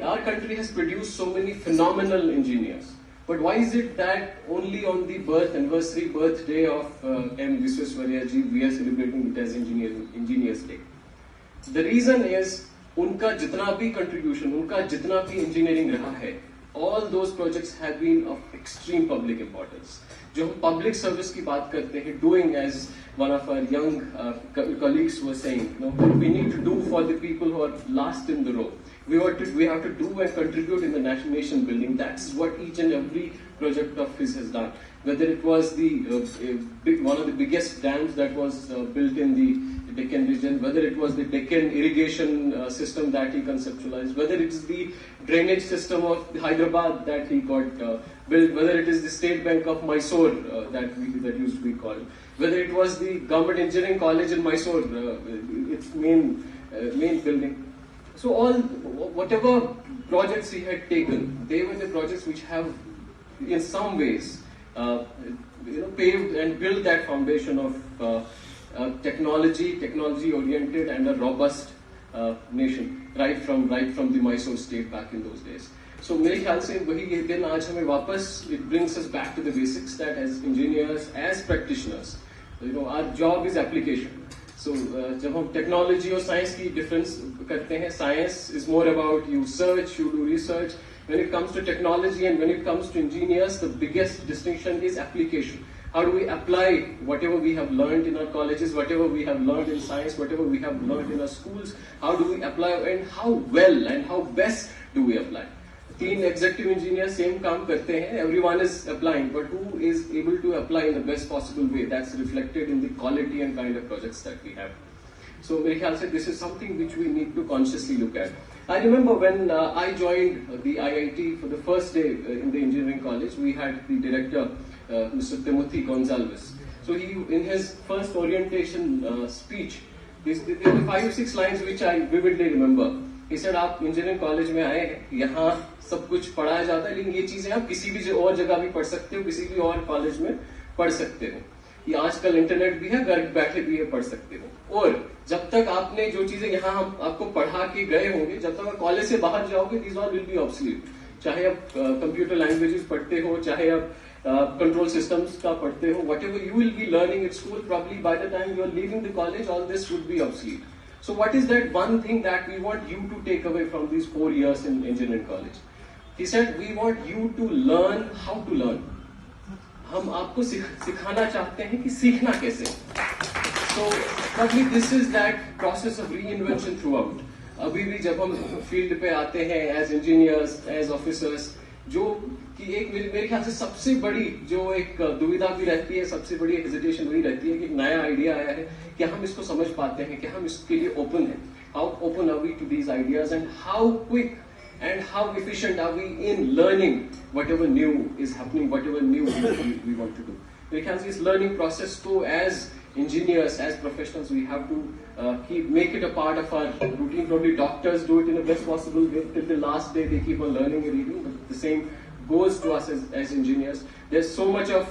our country has produced so many phenomenal engineers. But why is it that only on the birthday of M. Viswesvarya ji, we are celebrating it as Engineers Day? The reason is, उनका जितना भी contribution, उनका जितना भी engineering रहा है, all those projects have been of extreme public importance. जो हम public service की बात करते हैं, doing as one of our young colleagues were saying, we need to do for the people who are last in the row. We have to do and contribute in the nation building. That's what each and every project of his has done. Whether it was the one of the biggest dams that was built in the Deccan region, whether it was the Deccan irrigation system that he conceptualized, whether it is the drainage system of Hyderabad that he got built, whether it is the State Bank of Mysore that used to be called, whether it was the Government Engineering College in Mysore, its main building. So whatever projects he had taken, they were the projects which have, in some ways, paved and built that foundation of technology-oriented and a robust nation, right from the Mysore state back in those days. So मेरे ख्याल से वही दिन आज हमें वापस, it brings us back to the basics that as engineers, as practitioners, our job is application. So जब हम technology और science की difference करते हैं, science is more about you search, you do research. When it comes to technology and when it comes to engineers, the biggest distinction is application. How do we apply whatever we have learned in our colleges, whatever we have learned in science, whatever we have learned in our schools, how do we apply and how well and how best do we apply? तीन executive engineers same काम करते हैं, everyone is applying, but who is able to apply in the best possible way? That's reflected in the quality and kind of projects that we have. So मेरे ख्याल से this is something which we need to consciously look at. I remember when I joined the IIT for the first day in the engineering college, we had the director, Mr. Timothy Gonzalez. So he, in his first orientation speech, there were 5 or 6 lines which I vividly remember. He said, आप engineering college में आए हैं, यहाँ सब कुछ पढ़ाया जाता है, लेकिन ये चीजें आप किसी भी और जगह भी पढ़ सकते हो, किसी भी और कॉलेज में पढ़ सकते हो. ये आजकल इंटरनेट भी है, घर बैठे भी ये पढ़ सकते हो. और जब तक आपने जो चीजें यहाँ हम आपको पढ़ा के गए होंगे, जब तक आप कॉलेज से बाहर जाओगे, these all will be obsolete. चाहे आप कंप्यूटर लैंग्वेजेस पढ़ते हो, चाहे आप control systems का पढ़ते हो, whatever you will be learning at school, probably by the time you are leaving the college, all this would be obsolete. So what is that one thing that we want you to take away from these 4 years in engineering college? He said, we want you to learn how to learn. हम आपको सिखाना चाहते हैं कि सीखना कैसे. So probably this is that process of reinvention throughout. अभी भी जब हम फील्ड पे आते हैं as engineers, as officers, जो कि एक मेरे ख्याल से सबसे बड़ी जो एक दुविधा भी रहती है, सबसे बड़ी हेजिटेशन वही रहती है कि एक नया आइडिया आया है, कि हम इसको समझ पाते हैं, कि हम इसके लिए ओपन हैं. How open are we to these ideas and how quick and how efficient are we in learning whatever new is happening, whatever new we want to do. मेरे ख्याल से इस learning process को as engineers, as professionals, we have to make it a part of our routine. Probably doctors do it in the best possible way. Till the last day they keep on learning and reading, but the same goes to us as engineers. There's so much of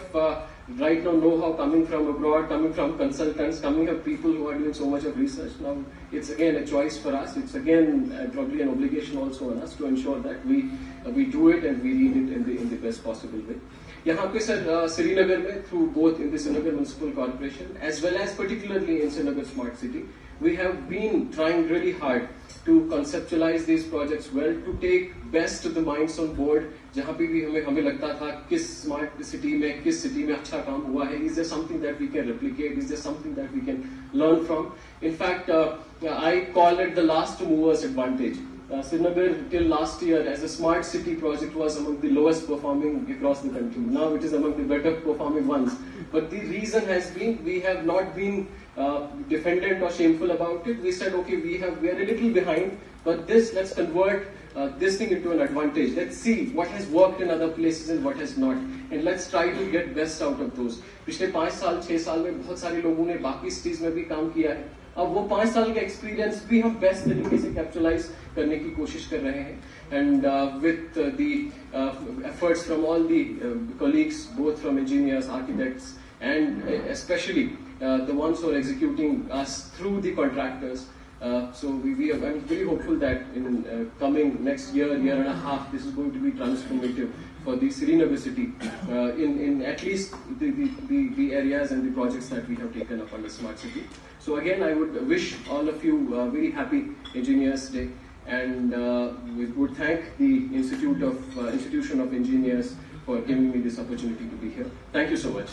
right now know-how coming from abroad, coming from consultants, coming from people who are doing so much of research. Now it's again a choice for us. It's again probably an obligation also on us to ensure that we do it and we read it in the best possible way. यहाँ पे sir Srinagar में through both in the Srinagar Municipal Corporation as well as particularly in Srinagar Smart City, we have been trying really hard to conceptualize these projects well, to take best of the minds on board. जहाँ पे भी हमें लगता था किस smart city में, किस city में अच्छा काम हुआ है, is there something that we can replicate, is there something that we can learn from. In fact, I call it the last movers advantage. Srinagar till last year as a smart city project was among the lowest performing across the country. Now it is among the better performing ones. But the reason has been we have not been defendant or shameful about it. We said, okay, we are a little behind, but let's convert this thing into an advantage. Let's see what has worked in other places and what has not, and let's try to get best out of those. पिछले 5 साल 6 साल में बहुत सारे लोगों ने बाकी cities में भी काम किया है. अब वो 5 साल का एक्सपीरियंस भी हम बेस्ट तरीके से कैप्चुलाइज करने की कोशिश कर रहे हैं. And with the efforts from all the colleagues, both from engineers, architects, and especially the ones who are executing us through the contractors, I'm very hopeful that in coming next year and a half, this is going to be transformative for the Srinagar city in at least the areas and the projects that we have taken up under Smart City. So again, I would wish all of you very happy Engineers Day, and we would thank the Institution of Engineers for giving me this opportunity to be here. Thank you so much.